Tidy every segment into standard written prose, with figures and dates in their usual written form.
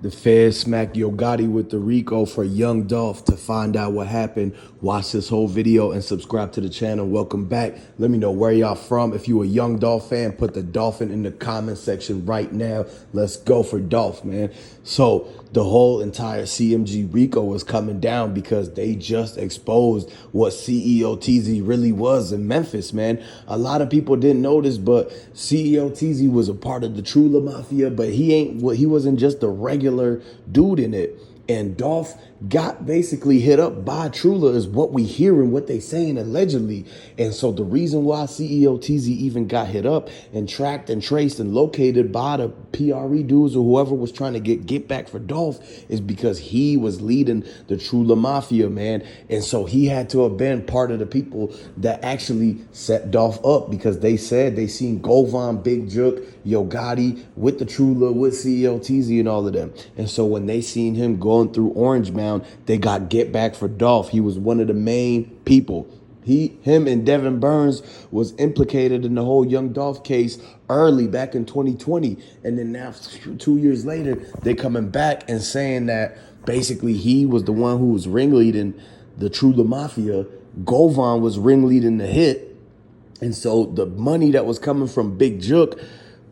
The feds smacked Yo Gotti with the Rico for Young Dolph. To find out what happened, watch this whole video and subscribe to the channel. Welcome back. Let me know where y'all from. If you a Young Dolph fan, put the dolphin in the comment section right now. Let's go for Dolph, man. So the whole entire CMG Rico was coming down because they just exposed what CEO Teezy really was in Memphis, man. A lot of people didn't notice, but CEO Teezy was a part of the Trulla Mafia, but he wasn't just a regular dude in it. And Dolph got basically hit up by Trulla is what we hear and what they saying allegedly. And so the reason why CEO Teezy even got hit up and tracked and traced and located by the PRE dudes or whoever was trying to get back for Dolph is because he was leading the Trulla Mafia, man. And so he had to have been part of the people that actually set Dolph up, because they said they seen Govan, Big Jook, Yo Gotti with the Trulla, with CEO Teezy and all of them. And so when they seen him going through Orange Mound, they got get back for Dolph. He was one of the main people. Him and Devin Burns was implicated in the whole Young Dolph case early back in 2020. And then now 2 years later, they coming back and saying that basically he was the one who was ringleading the Trulla Mafia. Govan was ringleading the hit. And so the money that was coming from Big Jook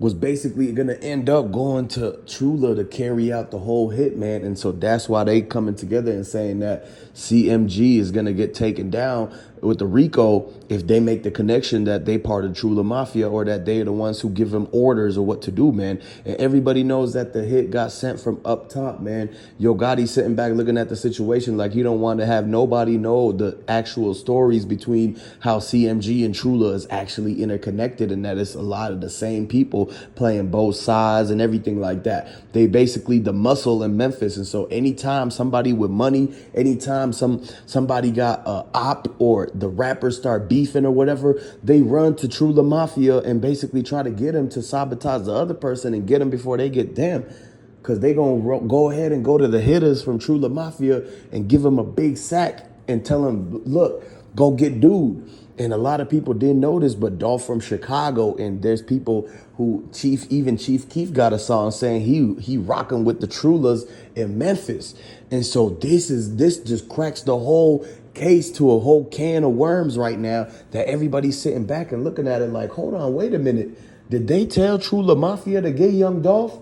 was basically going to end up going to Trulla to carry out the whole hit, man. And so that's why they coming together and saying that CMG is going to get taken down with the Rico if they make the connection that they part of Trulla Mafia, or that they are the ones who give them orders or what to do, man. And everybody knows that the hit got sent from up top, man. Yo Gotti sitting back looking at the situation like he don't want to have nobody know the actual stories between how CMG and Trulla is actually interconnected, and that it's a lot of the same people playing both sides and everything like that. They basically the muscle in Memphis. And so anytime somebody with money, anytime somebody got a op or the rappers start beefing or whatever, they run to Trulla Mafia and basically try to get him to sabotage the other person and get him before they get them. Because they gonna go ahead and go to the hitters from Trulla Mafia and give him a big sack and tell him, look, go get dude. And a lot of people didn't notice, but Dolph from Chicago, and there's people who Chief Keef got a song saying he rocking with the Trullas in Memphis. And so this just cracks the whole case to a whole can of worms right now, that everybody's sitting back and looking at it like, hold on, wait a minute. Did they tell Trulla Mafia to get Young Dolph?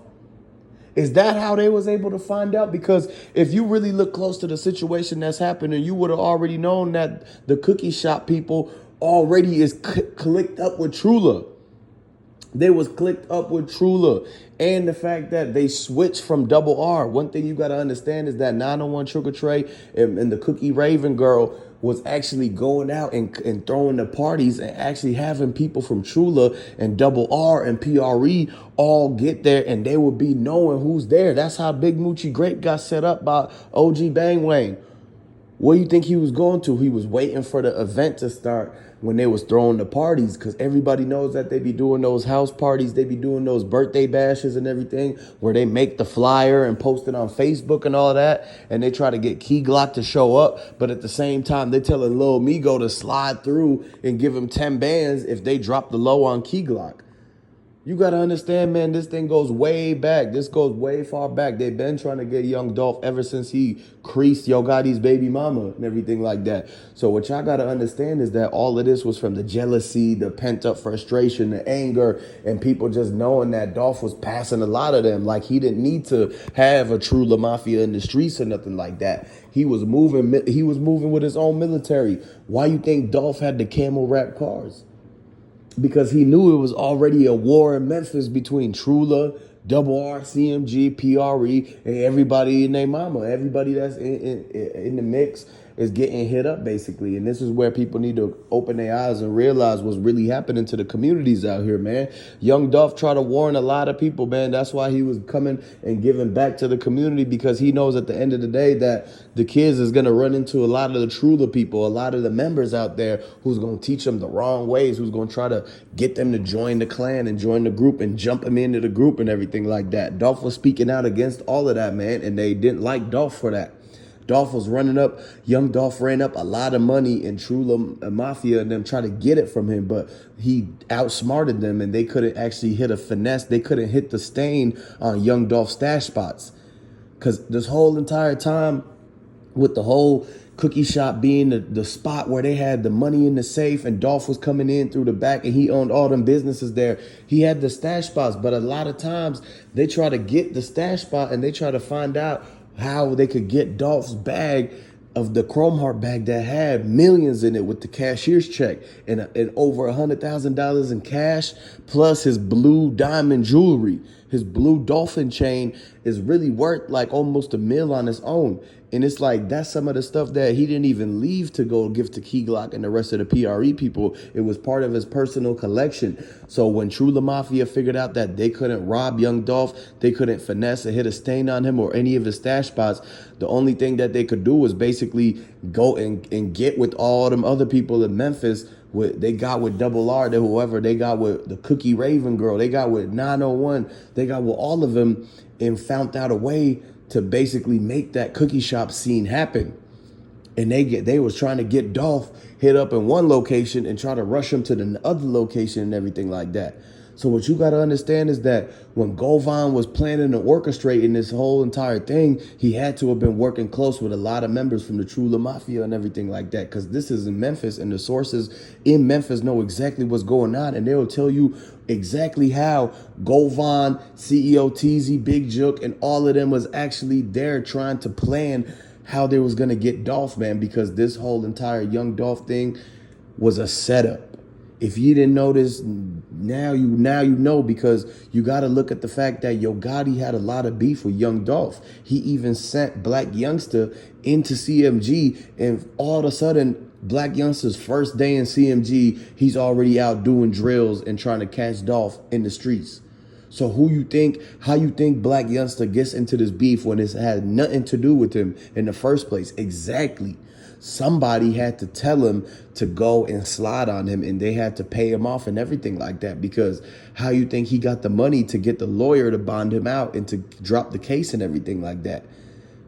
Is that how they was able to find out? Because if you really look close to the situation that's happening, you would have already known that the cookie shop people already is clicked up with Trulla. They was clicked up with Trulla. And the fact that they switched from Double R. One thing you got to understand is that 901 Sugar Trey and the Cookie Raven girl was actually going out and throwing the parties and actually having people from Trulla and Double R and PRE all get there, and they would be knowing who's there. That's how Big Moochie Grape got set up by OG Bang Wang. Where you think he was going to? He was waiting for the event to start when they was throwing the parties, because everybody knows that they be doing those house parties, they be doing those birthday bashes and everything, where they make the flyer and post it on Facebook and all of that, and they try to get Keyglock to show up, but at the same time, they telling Lil Migo to slide through and give him 10 bands if they drop the low on Keyglock. You got to understand, man, this thing goes way back. This goes way far back. They've been trying to get Young Dolph ever since he creased Yo Gotti's baby mama and everything like that. So what y'all got to understand is that all of this was from the jealousy, the pent-up frustration, the anger, and people just knowing that Dolph was passing a lot of them. Like, he didn't need to have a Trulla Mafia in the streets or nothing like that. He was moving with his own military. Why you think Dolph had the camel wrap cars? Because he knew it was already a war in Memphis between Trulla, Double R, CMG, PRE, and everybody in their mama. Everybody that's in the mix is getting hit up, basically. And this is where people need to open their eyes and realize what's really happening to the communities out here, man. Young Dolph tried to warn a lot of people, man. That's why he was coming and giving back to the community, because he knows at the end of the day that the kids is going to run into a lot of the Trulla people, a lot of the members out there who's going to teach them the wrong ways, who's going to try to get them to join the clan and join the group and jump them into the group and everything like that. Dolph was speaking out against all of that, man, and they didn't like Dolph for that. Dolph was running up, Young Dolph ran up a lot of money in Trulla Mafia and them trying to get it from him, but he outsmarted them and they couldn't actually hit a finesse. They couldn't hit the stain on Young Dolph stash spots. Because this whole entire time, with the whole cookie shop being the spot where they had the money in the safe and Dolph was coming in through the back and he owned all them businesses there. He had the stash spots, but a lot of times they try to get the stash spot and they try to find out how they could get Dolph's bag of the Chrome Heart bag that had millions in it with the cashier's check and over $100,000 in cash, plus his blue diamond jewelry. His blue dolphin chain is really worth like almost $1 million on its own. And it's like, that's some of the stuff that he didn't even leave to go give to Keyglock and the rest of the PRE people. It was part of his personal collection. So when Trulla Mafia figured out that they couldn't rob Young Dolph, they couldn't finesse and hit a stain on him or any of his stash spots, the only thing that they could do was basically go and get with all them other people in Memphis. They got with Double R, whoever, they got with the Cookie Raven girl, they got with 901, they got with all of them and found out a way to basically make that cookie shop scene happen. And they was trying to get Dolph hit up in one location and try to rush him to the other location and everything like that. So what you got to understand is that when Govan was planning and orchestrating this whole entire thing, he had to have been working close with a lot of members from the Trulla Mafia and everything like that, because this is in Memphis and the sources in Memphis know exactly what's going on, and they'll tell you exactly how Govan, CEO Teezy, Big Jook, and all of them was actually there trying to plan how they was going to get Dolph, man, because this whole entire Young Dolph thing was a setup. If you didn't know this, now you know, because you got to look at the fact that Yo Gotti had a lot of beef with Young Dolph. He even sent blacyoungsta into CMG, and all of a sudden, blacyoungsta's first day in CMG, he's already out doing drills and trying to catch Dolph in the streets. So how you think blacyoungsta gets into this beef when it's had nothing to do with him in the first place? Exactly. Somebody had to tell him to go and slide on him, and they had to pay him off and everything like that, because how you think he got the money to get the lawyer to bond him out and to drop the case and everything like that?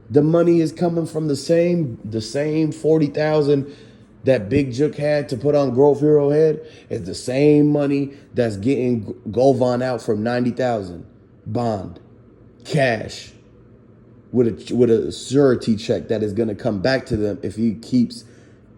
The money is coming from the same 40,000 that Big Jook had to put on Grove Hero Head is the same money that's getting Govan out from 90,000 bond, cash, with a surety check that is going to come back to them if he keeps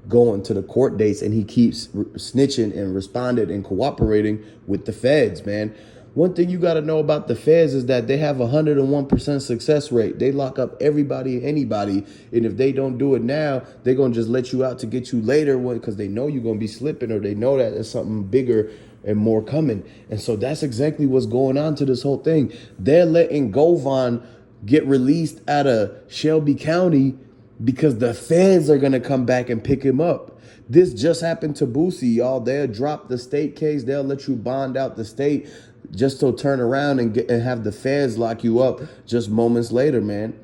going to the court dates and he keeps snitching and responding and cooperating with the feds, man. One thing you got to know about the feds is that they have 101% success rate. They lock up everybody and anybody. And if they don't do it now, they're going to just let you out to get you later because they know you're going to be slipping, or they know that there's something bigger and more coming. And so that's exactly what's going on to this whole thing. They're letting Govan get released out of Shelby County because the feds are going to come back and pick him up. This just happened to Boosie, y'all. They'll drop the state case. They'll let you bond out the state just to turn around and have the feds lock you up just moments later, man.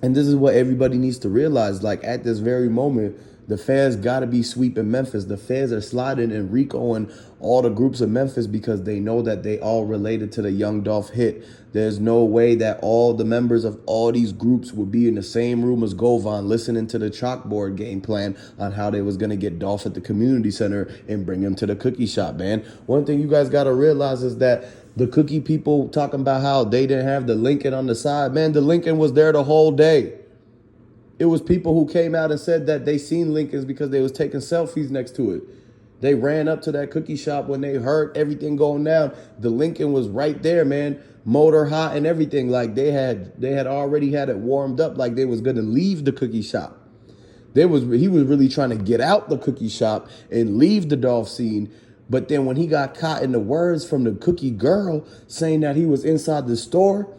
And this is what everybody needs to realize. Like, at this very moment, the feds got to be sweeping Memphis. The feds are sliding and Ricoing all the groups of Memphis because they know that they all related to the Young Dolph hit. There's no way that all the members of all these groups would be in the same room as Govan listening to the chalkboard game plan on how they was going to get Dolph at the community center and bring him to the cookie shop, man. One thing you guys got to realize is that the cookie people talking about how they didn't have the Lincoln on the side, man, the Lincoln was there the whole day. It was people who came out and said that they seen Lincolns because they was taking selfies next to it. They ran up to that cookie shop when they heard everything going down. The Lincoln was right there, man, motor hot and everything. Like they had already had it warmed up, like they was gonna leave the cookie shop. He was really trying to get out the cookie shop and leave the Dolph scene. But then when he got caught in the words from the cookie girl saying that he was inside the store,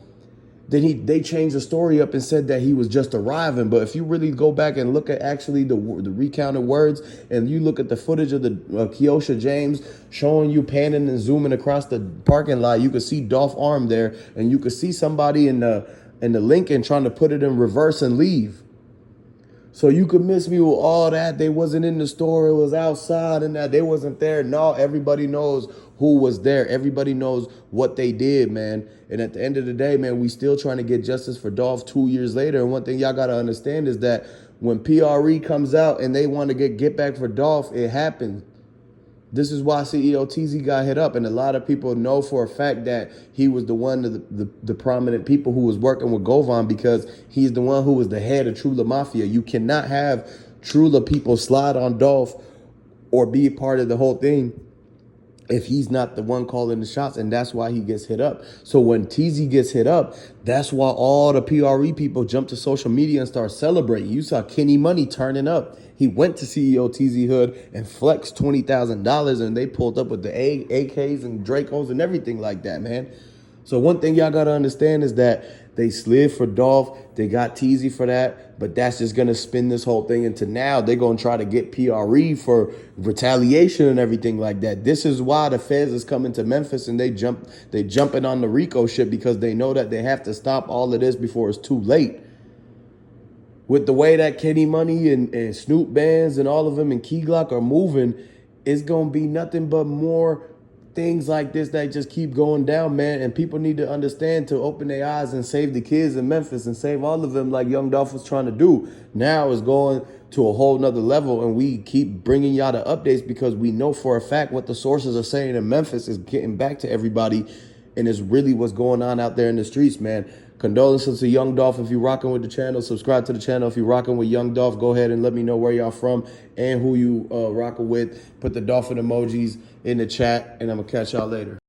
then they changed the story up and said that he was just arriving. But if you really go back and look at actually the recounted words, and you look at the footage of the Keosha James showing you panning and zooming across the parking lot, you could see Dolph arm there, and you could see somebody in the Lincoln trying to put it in reverse and leave. So you could miss me with all that. They wasn't in the store. It was outside and that they wasn't there. No, everybody knows who was there. Everybody knows what they did, man. And at the end of the day, man, we still trying to get justice for Dolph 2 years later. And one thing y'all got to understand is that when PRE comes out and they want to get back for Dolph, it happens. This is why CEO Teezy got hit up, and a lot of people know for a fact that he was the one of the prominent people who was working with Govan, because he's the one who was the head of Trulla Mafia. You cannot have Trulla people slide on Dolph or be a part of the whole thing if he's not the one calling the shots, and that's why he gets hit up. So when Teezy gets hit up, that's why all the PRE people jump to social media and start celebrating. You saw Kenny Money turning up. He went to CEO Teezy Hood and flexed $20,000, and they pulled up with the AKs and Dracos and everything like that, man. So one thing y'all gotta understand is that they slid for Dolph, they got Teezy for that, but that's just gonna spin this whole thing into now they're gonna try to get PRE for retaliation and everything like that. This is why the feds is coming to Memphis, and they jumping on the Rico shit, because they know that they have to stop all of this before it's too late. With the way that Kenny Money and Snoop Bands and all of them and Keyglock are moving, it's gonna be nothing but more things like this that just keep going down, man. And people need to understand to open their eyes and save the kids in Memphis and save all of them like Young Dolph was trying to do. Now it's going to a whole nother level, and we keep bringing y'all the updates because we know for a fact what the sources are saying in Memphis is getting back to everybody, and it's really what's going on out there in the streets, man. Condolences to Young Dolph. If you're rocking with the channel, subscribe to the channel. If you're rocking with Young Dolph, go ahead and let me know where y'all from and who you rocking with. Put the dolphin emojis in the chat, and I'm going to catch y'all later.